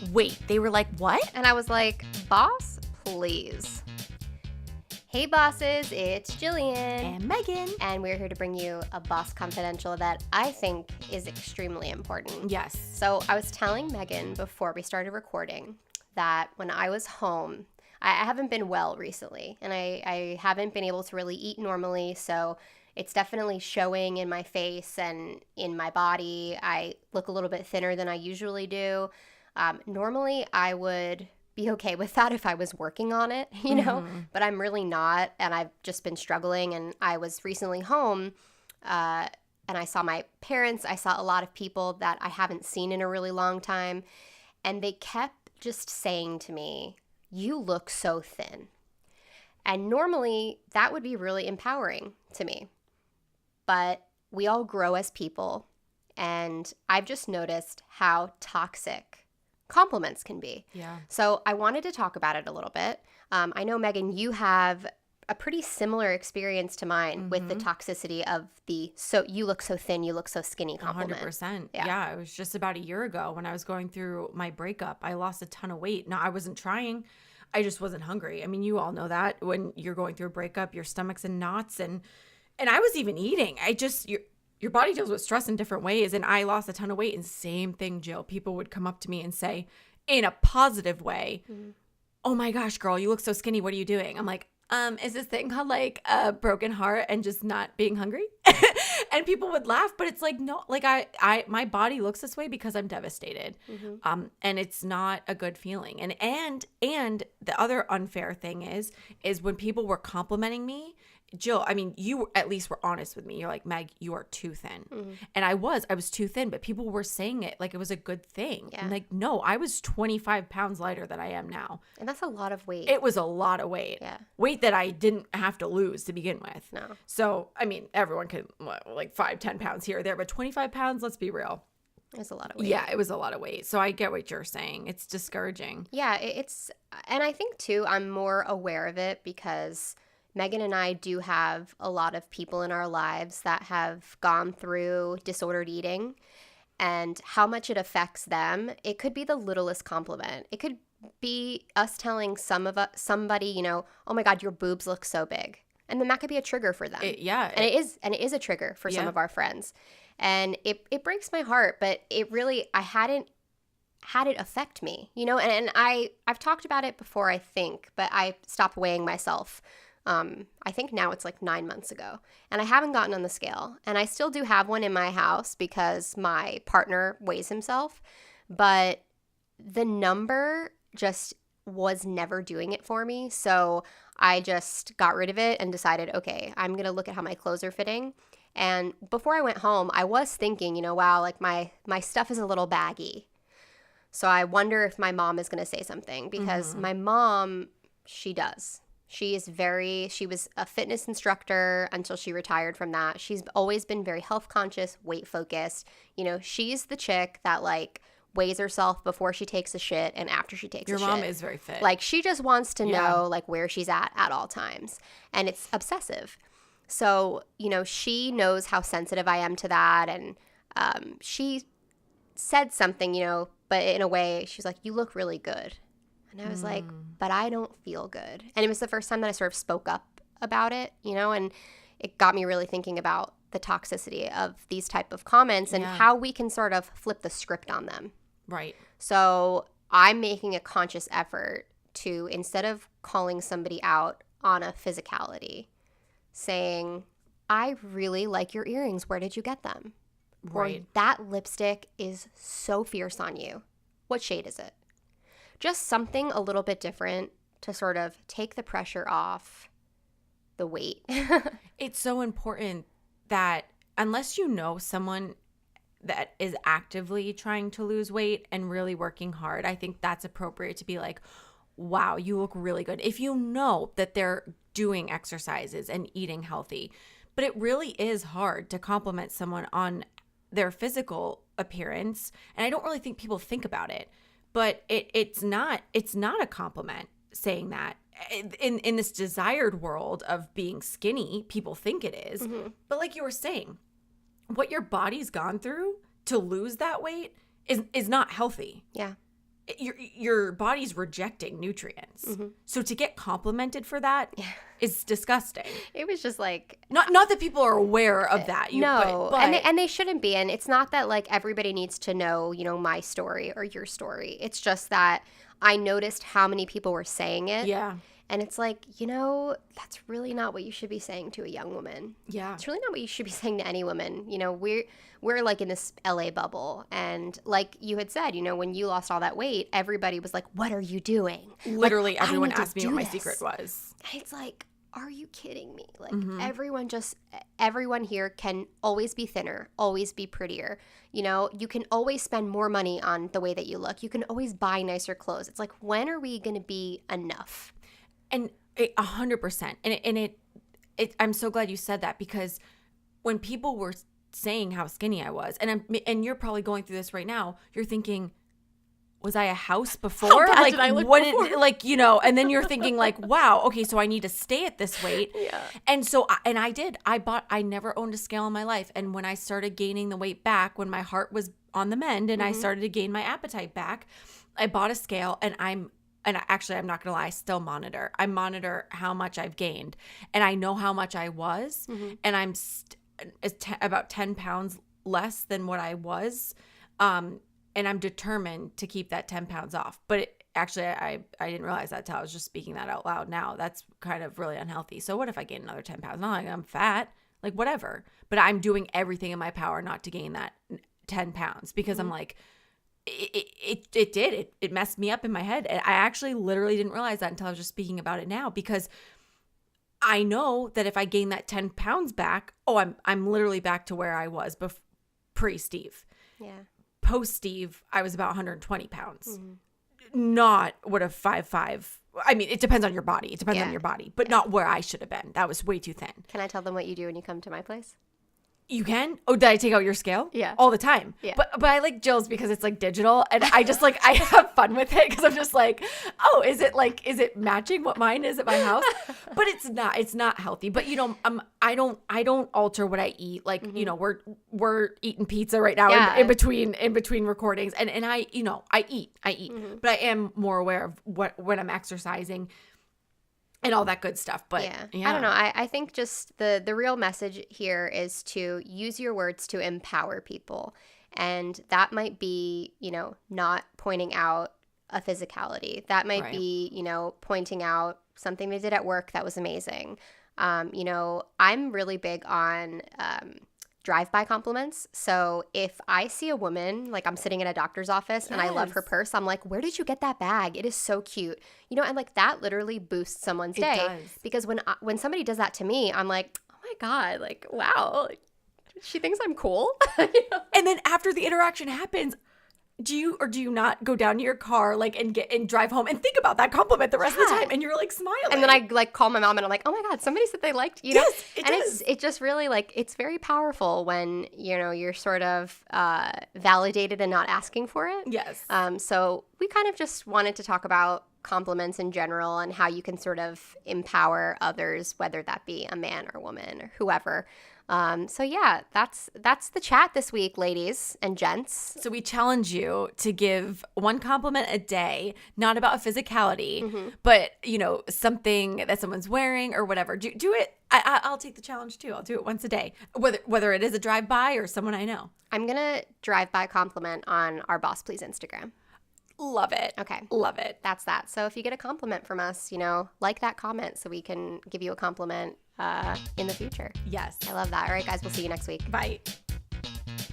Wait, they were like, what? And I was like, boss, please. Hey bosses, it's Jillian. And Meghan. And we're here to bring you a Boss Confidential that I think is extremely important. Yes. So I was telling Meghan before we started recording that when I was home, I haven't been well recently, and I haven't been able to really eat normally, so it's definitely showing in my face and in my body. I look a little bit thinner than I usually do. Normally, I would be okay with that if I was working on it, you know, but I'm really not, and I've just been struggling, and I was recently home, and I saw my parents. I saw a lot of people that I haven't seen in a really long time, and they kept just saying to me, "You look so thin." And normally, that would be really empowering to me, but we all grow as people, and I've just noticed how toxic compliments can be. Yeah. So I wanted to talk about it a little bit. I know, Meghan, you have a pretty similar experience to mine with the toxicity of the "so you look so thin, you look so skinny" compliment. 100%. Yeah, it was just about a year ago when I was going through my breakup. I lost a ton of weight. Now, I wasn't trying. I just wasn't hungry. I mean, you all know that when you're going through a breakup, your stomach's in knots, and I was even eating. Your body deals with stress in different ways, and I lost a ton of weight. And same thing, Jill. People would come up to me and say, in a positive way, "Oh my gosh, girl, you look so skinny. What are you doing?" I'm like, is this thing called like a broken heart and just not being hungry? And people would laugh, but it's like, no, like my body looks this way because I'm devastated. And it's not a good feeling. And the other unfair thing is when people were complimenting me, Jill, I mean, you at least were honest with me. You're like, "Meg, you are too thin." And I was too thin, but people were saying it like it was a good thing. Yeah. I'm like, no, I was 25 pounds lighter than I am now. And that's a lot of weight. It was a lot of weight. Yeah. Weight that I didn't have to lose to begin with. No. So, I mean, everyone could like 5-10 pounds here or there, but 25 pounds, let's be real. It's a lot of weight. Yeah, it was a lot of weight. So I get what you're saying. It's discouraging. Yeah, it's, and I think too, I'm more aware of it because Meghan and I do have a lot of people in our lives that have gone through disordered eating, and how much it affects them. It could be the littlest compliment. It could be us telling somebody, you know, "Oh my God, your boobs look so big," and then that could be a trigger for them. It is a trigger for some of our friends, and it breaks my heart. But I hadn't had it affect me, you know. And I've talked about it before, I think, but I stopped weighing myself. I think now it's like 9 months ago, and I haven't gotten on the scale, and I still do have one in my house because my partner weighs himself, but the number just was never doing it for me. So I just got rid of it and decided, okay, I'm going to look at how my clothes are fitting. And before I went home, I was thinking, you know, wow, like my stuff is a little baggy. So I wonder if my mom is going to say something, because my mom, she does. She was a fitness instructor until she retired from that. She's always been very health conscious, weight focused. You know, she's the chick that like weighs herself before she takes a shit and after she takes a shit. Your mom is very fit. Like, she just wants to know like where she's at all times. And it's obsessive. So, you know, she knows how sensitive I am to that. And she said something, you know, but in a way, she's like, "You look really good." And I was like, "But I don't feel good." And it was the first time that I sort of spoke up about it, you know, and it got me really thinking about the toxicity of these type of comments and how we can sort of flip the script on them. Right. So I'm making a conscious effort to, instead of calling somebody out on a physicality, saying, "I really like your earrings. Where did you get them?" Right. Or, "That lipstick is so fierce on you. What shade is it?" Just something a little bit different to sort of take the pressure off the weight. It's so important that unless you know someone that is actively trying to lose weight and really working hard, I think that's appropriate to be like, "Wow, you look really good." If you know that they're doing exercises and eating healthy. But it really is hard to compliment someone on their physical appearance. And I don't really think people think about it. But it's not a compliment saying that. In this desired world of being skinny, people think it is. But like you were saying, what your body's gone through to lose that weight is not healthy. Yeah. your body's rejecting nutrients. So to get complimented for that is disgusting. It was just like not that people are aware of that. No, but and they shouldn't be. And it's not that like everybody needs to know, my story or your story. It's just that I noticed how many people were saying it. Yeah. And it's like, that's really not what you should be saying to a young woman. Yeah. It's really not what you should be saying to any woman. We're like in this LA bubble. And like you had said, when you lost all that weight, everybody was like, what are you doing? Literally like, everyone asked me what my secret was. And it's like, are you kidding me? Like everyone here can always be thinner, always be prettier. You can always spend more money on the way that you look. You can always buy nicer clothes. It's like, when are we going to be enough? And 100%. And I'm so glad you said that, because when people were saying how skinny I was, and you're probably going through this right now, you're thinking, was I a house before? How bad like did I look what before? and then you're thinking like, wow, okay, so I need to stay at this weight. Yeah. And so I did. I never owned a scale in my life. And when I started gaining the weight back, when my heart was on the mend and I started to gain my appetite back, I bought a scale, and I'm not going to lie, I still monitor. I monitor how much I've gained, and I know how much I was, and I'm about 10 pounds less than what I was. And I'm determined to keep that 10 pounds off. But I didn't realize that till I was just speaking that out loud now. That's kind of really unhealthy. So what if I gain another 10 pounds? Not like I'm fat, like whatever. But I'm doing everything in my power not to gain that 10 pounds, because I'm like, it messed me up in my head. And I actually literally didn't realize that until I was just speaking about it now, because I know that if I gain that 10 pounds back, I'm literally back to where I was pre-Steve. Yeah. Post-Steve, I was about 120 pounds. Not what a 5'5". I mean, it depends on your body. It depends on your body, but not where I should have been. That was way too thin. Can I tell them what you do when you come to my place? You can? Oh, did I take out your scale? Yeah. All the time. Yeah. But I like Jill's because it's like digital, and I just like, I have fun with it, because I'm just like, oh, is it matching what mine is at my house? But it's not healthy. But I don't alter what I eat. Like, we're eating pizza right now in between recordings, and I eat. But I am more aware of when I'm exercising and all that good stuff. But I don't know. I think just the real message here is to use your words to empower people. And that might be, not pointing out a physicality. That might be, pointing out something they did at work that was amazing. I'm really big on drive-by compliments. So if I see a woman, like I'm sitting in a doctor's office and I love her purse, I'm like, where did you get that bag? It is so cute. And like that literally boosts someone's day. Does. Because when somebody does that to me, I'm like, oh my God, like, wow, like, she thinks I'm cool. And then after the interaction happens, do you not go down to your car and drive home and think about that compliment the rest of the time, and you're like smiling? And then I like call my mom and I'm like, oh my God, somebody said they liked you. Yes, it does. It's just really like, it's very powerful when you're sort of validated and not asking for it. Yes. So we kind of just wanted to talk about compliments in general and how you can sort of empower others, whether that be a man or woman or whoever. So yeah, that's the chat this week, ladies and gents. So we challenge you to give one compliment a day, not about physicality, but something that someone's wearing or whatever. Do it. I'll take the challenge too. I'll do it once a day, whether it is a drive-by or someone I know. I'm gonna drive-by compliment on our Boss Please Instagram. Love it. Okay. Love it. That's that. So if you get a compliment from us, like that comment so we can give you a compliment in the future. Yes. I love that. All right, guys, we'll see you next week. Bye.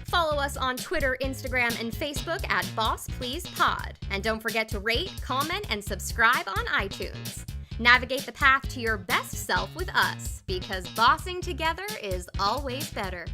Follow us on Twitter, Instagram, and Facebook at Boss Please Pod. And don't forget to rate, comment, and subscribe on iTunes. Navigate the path to your best self with us, because bossing together is always better.